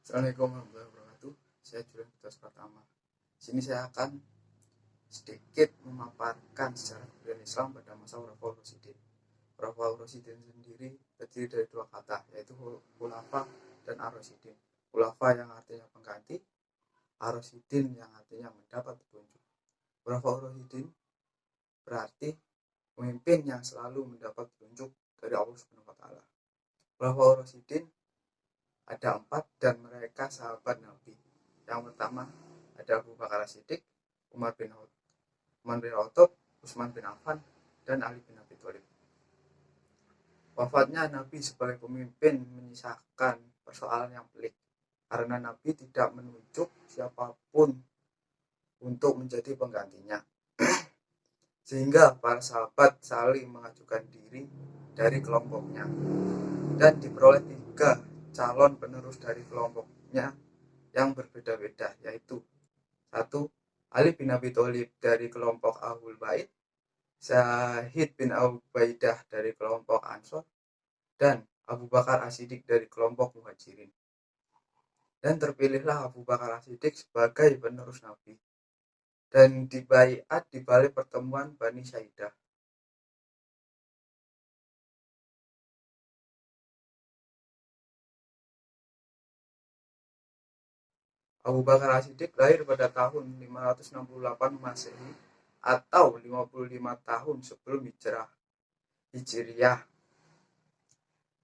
Assalamualaikum warahmatullahi wabarakatuh. Saya Julian Putra Pratama. Sini saya akan sedikit memaparkan sejarah kebudayaan Islam pada masa Khulafaur Rasyidin. Khulafaur Rasyidin sendiri terdiri dari dua kata, yaitu khulafa dan ar-rasyidin. Khulafa yang artinya pengganti, ar-rasyidin yang artinya mendapat petunjuk. Khulafaur Rasyidin berarti pemimpin yang selalu mendapat petunjuk dari Allah Subhanahu wa taala. Khulafaur Rasyidin ada 4 dan mereka sahabat Nabi. Yang pertama ada Abu Bakar As-Siddiq, Umar bin Khattab, Utsman bin Affan, dan Ali bin Abi Thalib. Wafatnya Nabi sebagai pemimpin menyisakan persoalan yang pelik, karena Nabi tidak menunjuk siapapun untuk menjadi penggantinya. Sehingga para sahabat saling mengajukan diri dari kelompoknya, dan diperoleh 3 calon penerus dari kelompoknya yang berbeda-beda, yaitu 1. Ali bin Abi Thalib dari kelompok Ahlul Bait, Sa'id bin Ubaidah dari kelompok Ansor, dan Abu Bakar As-Siddiq dari kelompok Muhajirin. Dan terpilihlah Abu Bakar As-Siddiq sebagai penerus Nabi dan dibaiat di balai pertemuan Bani Saidah. Abu Bakar As-Siddiq lahir pada tahun 568 Masehi atau 55 tahun sebelum Hijriah.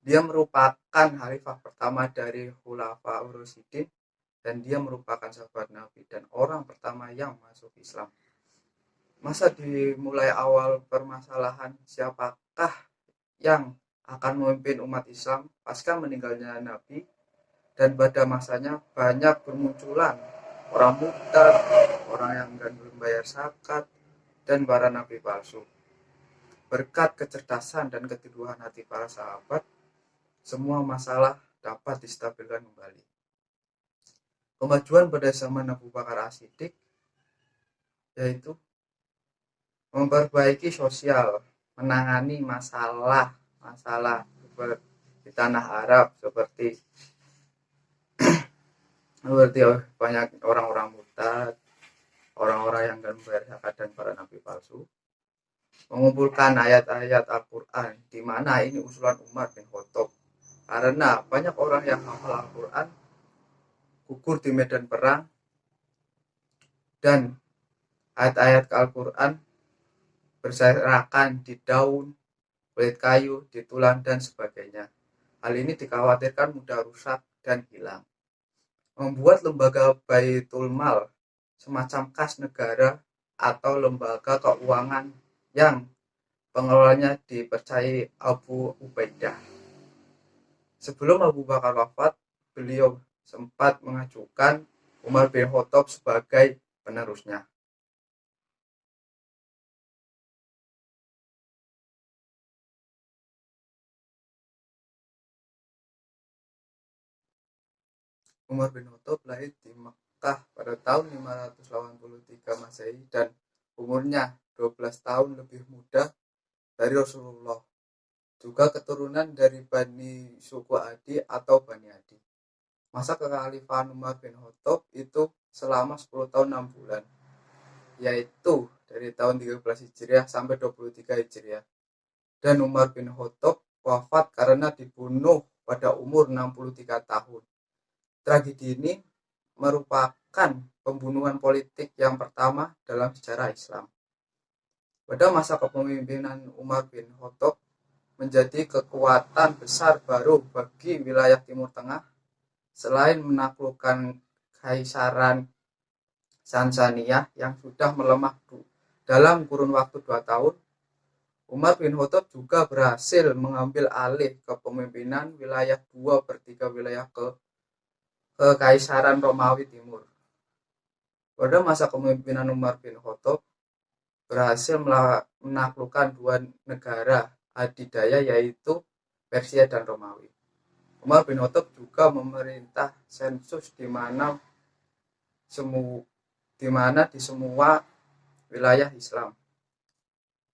Dia merupakan khalifah pertama dari Khulafaur Rasyidin dan dia merupakan sahabat Nabi dan orang pertama yang masuk Islam. Masa dimulai awal permasalahan siapakah yang akan memimpin umat Islam pasca meninggalnya Nabi, dan pada masanya banyak bermunculan orang murtad, orang yang enggan membayar zakat, dan para nabi palsu. Berkat kecerdasan dan keteguhan hati para sahabat, semua masalah dapat distabilkan kembali. Kemajuan pada zaman Abu Bakar As-Siddiq yaitu memperbaiki sosial, menangani masalah di tanah Arab seperti banyak orang-orang murtad, orang-orang yang enggan membayar zakat, dan para nabi palsu. Mengumpulkan ayat-ayat Al-Quran, di mana ini usulan Umar bin Khattab, karena banyak orang yang hafal Al-Quran gugur di medan perang, dan ayat-ayat Al-Quran berserakan di daun, kulit kayu, di tulang, dan sebagainya. Hal ini dikhawatirkan mudah rusak dan hilang. Membuat lembaga Baitul Mal, semacam kas negara atau lembaga keuangan yang pengelolanya dipercayai Abu Ubaidah. Sebelum Abu Bakar wafat, beliau sempat mengajukan Umar bin Khattab sebagai penerusnya. Umar bin Khattab lahir di Mekah pada tahun 583 Masehi dan umurnya 12 tahun lebih muda dari Rasulullah. Juga keturunan dari Bani suku Adi atau Bani Adi. Masa kekhalifahan Umar bin Khattab itu selama 10 tahun 6 bulan, yaitu dari tahun 13 Hijriah sampai 23 Hijriah. Dan Umar bin Khattab wafat karena dibunuh pada umur 63 tahun. Tragedi ini merupakan pembunuhan politik yang pertama dalam sejarah Islam. Pada masa kepemimpinan Umar bin Khattab menjadi kekuatan besar baru bagi wilayah Timur Tengah. Selain menaklukkan Kaisaran Sasania yang sudah melemah dalam kurun waktu 2 tahun, Umar bin Khattab juga berhasil mengambil alih kepemimpinan wilayah 2/3 wilayah Kekaisaran Romawi Timur. Pada masa kepemimpinan Umar bin Khattab berhasil menaklukkan 2 negara adidaya, yaitu Persia dan Romawi. Umar bin Khattab juga memerintah sensus di mana di semua wilayah Islam.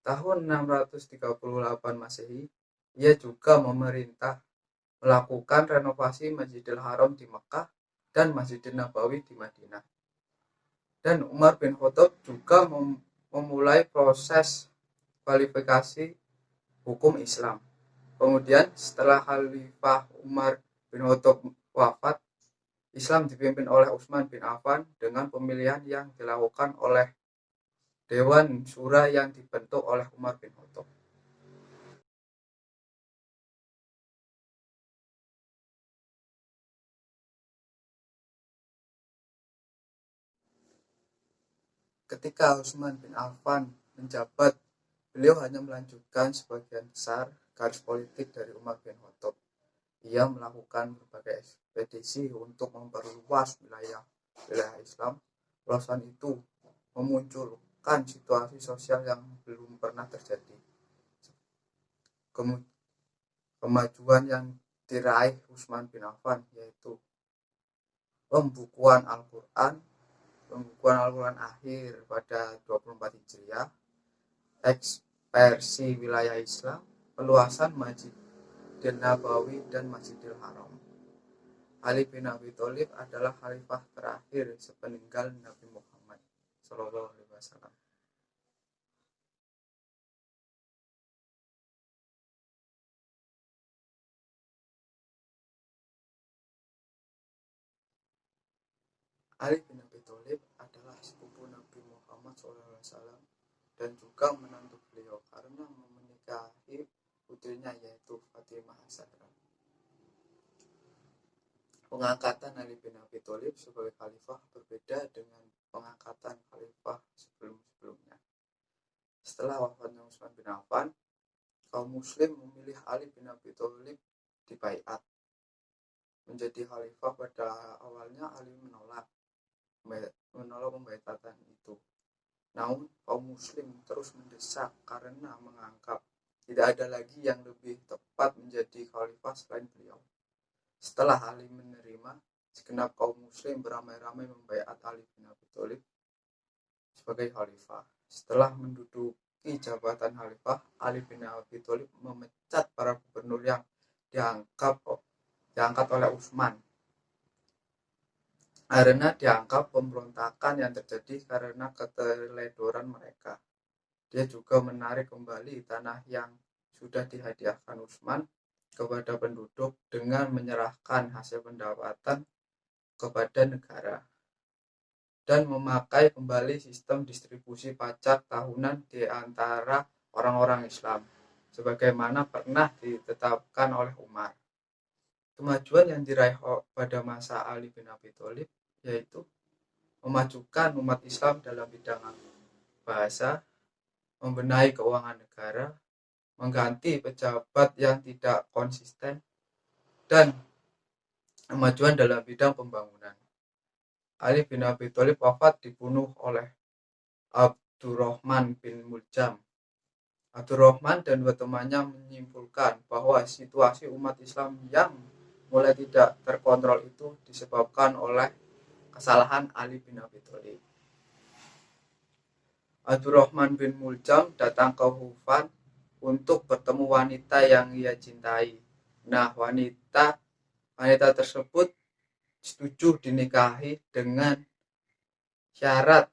Tahun 638 Masehi, ia juga memerintah melakukan renovasi Masjidil Haram di Mekah dan Masjidil Nabawi di Madinah. Dan Umar bin Khattab juga memulai proses kualifikasi hukum Islam. Kemudian setelah Khalifah Umar bin Khattab wafat, Islam dipimpin oleh Utsman bin Affan dengan pemilihan yang dilakukan oleh Dewan Syura yang dibentuk oleh Umar bin Khattab. Ketika Utsman bin Affan menjabat, beliau hanya melanjutkan sebagian besar garis politik dari Umar bin Khattab. Ia melakukan berbagai ekspedisi untuk memperluas wilayah Islam. Ulasan itu memunculkan situasi sosial yang belum pernah terjadi. Kemajuan yang diraih Utsman bin Affan yaitu pembukuan Al-Quran akhir pada 24 Hijriah, ekspansi wilayah Islam, peluasan Masjidil Nabawi dan Masjidil Haram. Ali bin Abi Thalib adalah khalifah terakhir sepeninggal Nabi Muhammad SAW. Ali bin Abi Thalib adalah sepupu Nabi Muhammad SAW dan juga menantu beliau karena menikahi putrinya yaitu Fatimah Az-Zahra. Pengangkatan Ali bin Abi Thalib sebagai khalifah berbeda dengan pengangkatan khalifah sebelum-sebelumnya. Setelah wafatnya Utsman bin Affan, kaum muslim memilih Ali bin Abi Thalib di baiat menjadi khalifah. Pada awalnya Ali menolak pembaikatan itu. Namun kaum muslim terus mendesak karena menganggap tidak ada lagi yang lebih tepat menjadi khalifah selain beliau. Setelah Ali menerima, segenap kaum muslim beramai-ramai membaiat Ali bin Abi Thalib sebagai khalifah. Setelah menduduki jabatan khalifah, Ali bin Abi Thalib memecat para gubernur yang diangkat oleh Utsman karena dianggap pemberontakan yang terjadi karena keteledoran mereka. Dia juga menarik kembali tanah yang sudah dihadiahkan Utsman kepada penduduk dengan menyerahkan hasil pendapatan kepada negara dan memakai kembali sistem distribusi pajak tahunan di antara orang-orang Islam sebagaimana pernah ditetapkan oleh Umar. Kemajuan yang diraih pada masa Ali bin Abi Thalib yaitu memajukan umat Islam dalam bidang bahasa, membenahi keuangan negara, mengganti pejabat yang tidak konsisten, dan kemajuan dalam bidang pembangunan. Ali bin Abi Thalib wafat dibunuh oleh Abdurrahman bin Muljam. Abdurrahman dan dua temannya menyimpulkan bahwa situasi umat Islam yang mulai tidak terkontrol itu disebabkan oleh kesalahan Ali bin Abi Thalib. Abdurrahman bin Muljam datang ke Kufah untuk bertemu wanita yang ia cintai. Nah, wanita tersebut setuju dinikahi dengan syarat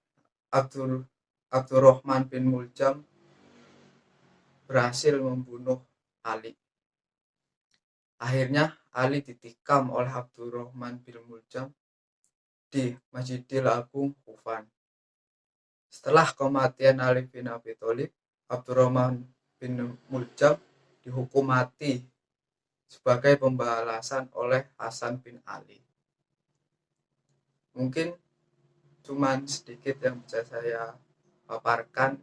Abdurrahman bin Muljam berhasil membunuh Ali. Akhirnya Ali ditikam oleh Abdurrahman bin Muljam di Masjidil Agung Kufah. Setelah kematian Ali bin Abi Thalib, Abdurrahman bin Muljam dihukum mati sebagai pembalasan oleh Hasan bin Ali. Mungkin cuman sedikit yang bisa saya paparkan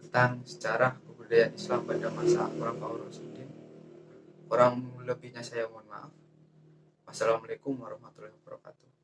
tentang sejarah kebudayaan Islam pada masa Khulafaur Rasyidin. Kurang lebihnya saya mohon maaf. Wassalamualaikum warahmatullahi wabarakatuh.